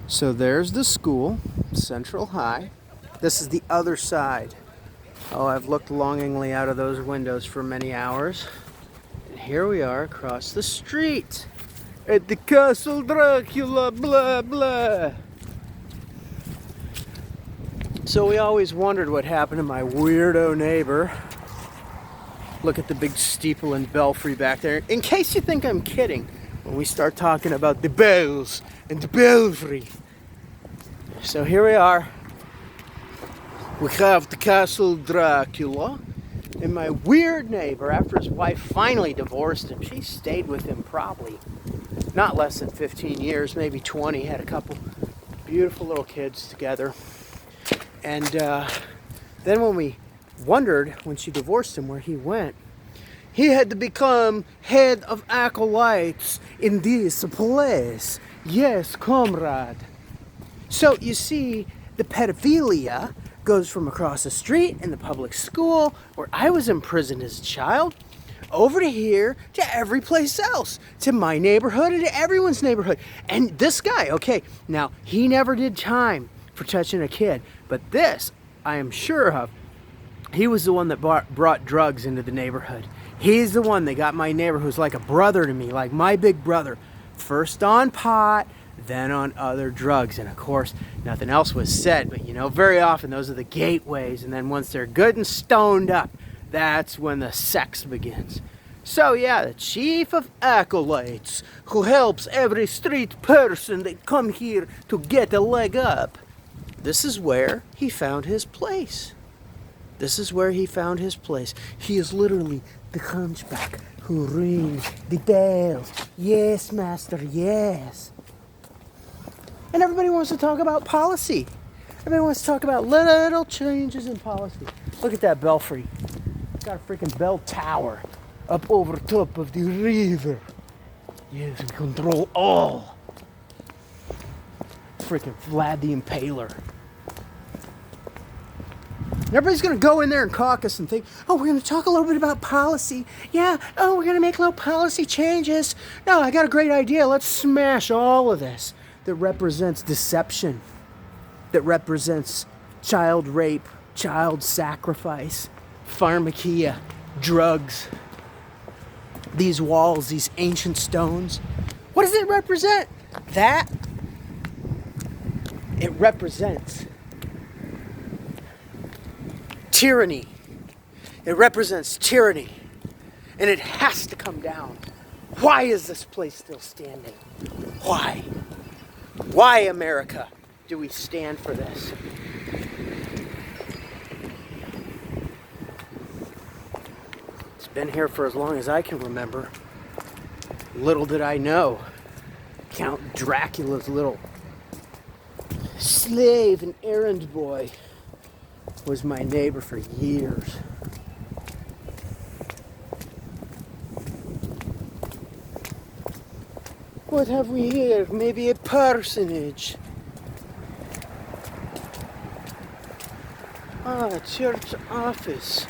So there's the school, Central High. This is the other side. Oh, I've looked longingly out of those windows for many hours. And here we are across the street at the Castle Dracula, blah, blah. So we always wondered what happened to my weirdo neighbor. Look at the big steeple and belfry back there. In case you think I'm kidding, when we start talking about the bells and the belfry. So here we are. We have the Castle Dracula. And my weird neighbor, after his wife finally divorced him, she stayed with him probably not less than 15 years, maybe 20. Had a couple beautiful little kids together. And then when we wondered, when she divorced him, where he went, he had to become head of acolytes in this place. Yes, comrade. So you see, the pedophilia goes from across the street in the public school, where I was imprisoned as a child, over to here, to every place else, to my neighborhood and to everyone's neighborhood. And this guy, okay, now he never did time for touching a kid, but this I am sure of. He was the one that brought drugs into the neighborhood. He's the one that got my neighbor, who's like a brother to me, like my big brother, first on pot, then on other drugs. And of course, nothing else was said, but you know, very often those are the gateways. And then once they're good and stoned up, that's when the sex begins. So yeah, the chief of acolytes, who helps every street person that come here to get a leg up. This is where he found his place. This is where he found his place. He is literally the hunchback who rings the bells. Yes, master, yes. And everybody wants to talk about policy. Everybody wants to talk about little changes in policy. Look at that belfry. It's got a freaking bell tower up over top of the river. Yes, we control all. Freaking Vlad the Impaler. Everybody's going to go in there and caucus and think, oh, we're going to talk a little bit about policy. Yeah, oh, we're going to make little policy changes. No, I got a great idea. Let's smash all of this that represents deception, that represents child rape, child sacrifice, pharmakia, drugs. These walls, these ancient stones. What does it represent? That, it represents tyranny. It represents tyranny. And it has to come down. Why is this place still standing? Why? Why, America, do we stand for this? It's been here for as long as I can remember. Little did I know, Count Dracula's little slave and errand boy was my neighbor for years. What have we here? Maybe a parsonage. Ah, church office.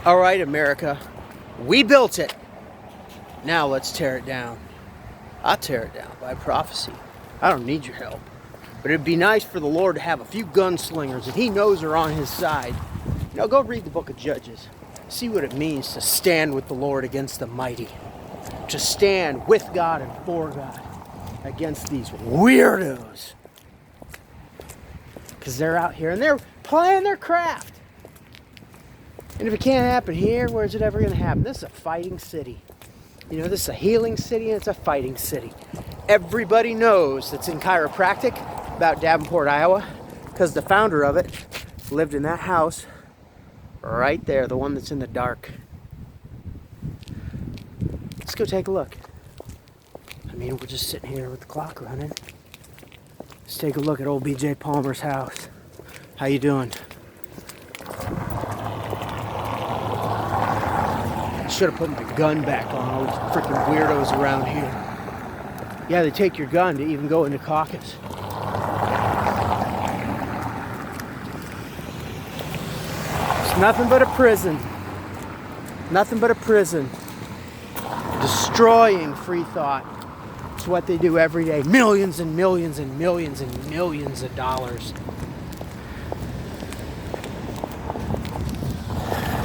All right, America, we built it. Now let's tear it down. I'll tear it down by prophecy. I don't need your help. But it'd be nice for the Lord to have a few gunslingers that he knows are on his side. Now go read the book of Judges. See what it means to stand with the Lord against the mighty. To stand with God and for God against these weirdos. Because they're out here and they're playing their craft. And if it can't happen here, where's it ever going to happen? This is a fighting city. You know, this is a healing city and it's a fighting city. Everybody knows that's in chiropractic about Davenport, Iowa, because the founder of it lived in that house right there, the one that's in the dark. Let's go take a look. I mean, we're just sitting here with the clock running. Let's take a look at old B.J. Palmer's house. How you doing? Should have put my gun back on all these freaking weirdos around here. Yeah, they take your gun to even go into caucus. It's nothing but a prison. Nothing but a prison. Destroying free thought. It's what they do every day. Millions and millions and millions and millions of dollars.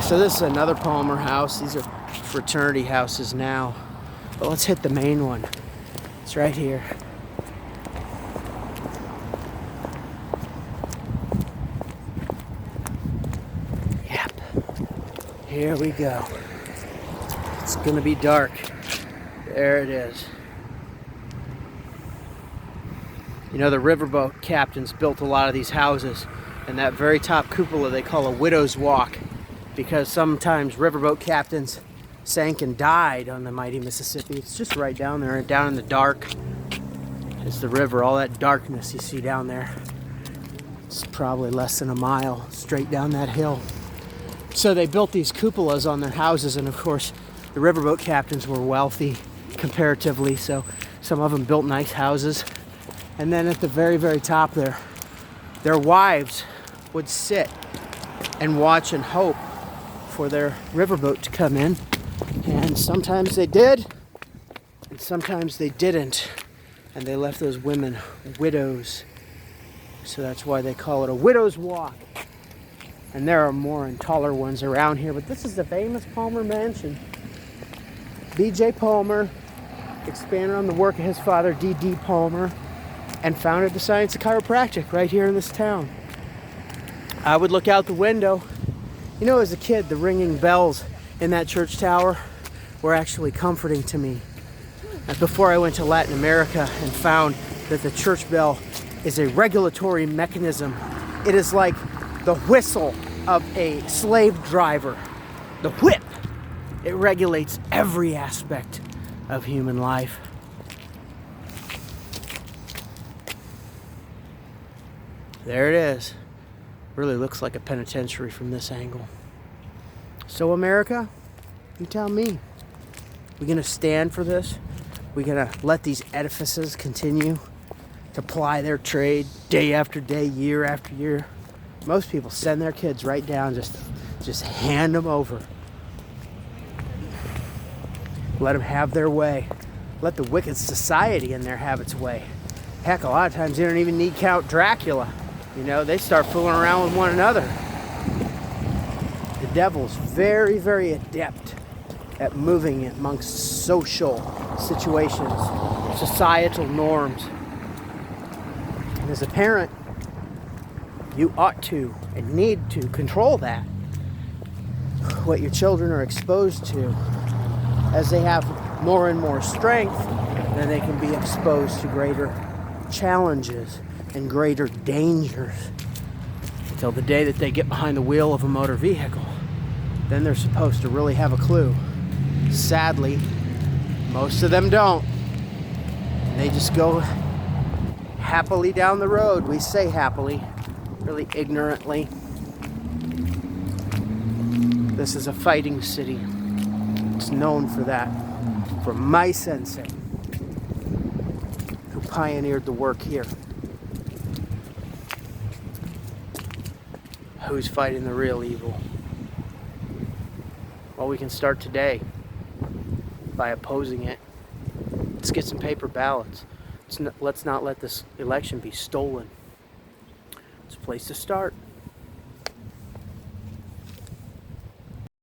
So this is another Palmer house. These are fraternity houses now. But let's hit the main one. It's right here. Yep. Here we go. It's gonna be dark. There it is. You know, the riverboat captains built a lot of these houses, and that very top cupola they call a widow's walk, because sometimes riverboat captains sank and died on the mighty Mississippi. It's just right down there, down in the dark. It's the river, all that darkness you see down there. It's probably less than a mile straight down that hill. So they built these cupolas on their houses, and of course the riverboat captains were wealthy comparatively, so some of them built nice houses. And then at the very, very top there, their wives would sit and watch and hope for their riverboat to come in. And sometimes they did, and sometimes they didn't. And they left those women widows. So that's why they call it a widow's walk. And there are more and taller ones around here, but this is the famous Palmer Mansion. B.J. Palmer expanded on the work of his father, D.D. Palmer, and founded the science of chiropractic right here in this town. I would look out the window. You know, as a kid, the ringing bells in that church tower were actually comforting to me. And before I went to Latin America and found that the church bell is a regulatory mechanism. It is like the whistle of a slave driver. The whip. It regulates every aspect of human life. There it is. Really looks like a penitentiary from this angle. So America, you tell me. We gonna stand for this? We gonna let these edifices continue to ply their trade day after day, year after year? Most people send their kids right down, just hand them over. Let them have their way. Let the wicked society in there have its way. Heck, a lot of times they don't even need Count Dracula. You know, they start fooling around with one another. The devil's very, very adept at moving amongst social situations, societal norms. And as a parent, you ought to and need to control that. What your children are exposed to, as they have more and more strength, then they can be exposed to greater challenges and greater dangers until the day that they get behind the wheel of a motor vehicle. Then they're supposed to really have a clue. Sadly, most of them don't. They just go happily down the road. We say happily, really ignorantly. This is a fighting city. It's known for that. For my sensei, who pioneered the work here. Who's fighting the real evil? Well, we can start today by opposing it. Let's get some paper ballots. Let's not let this election be stolen. It's a place to start.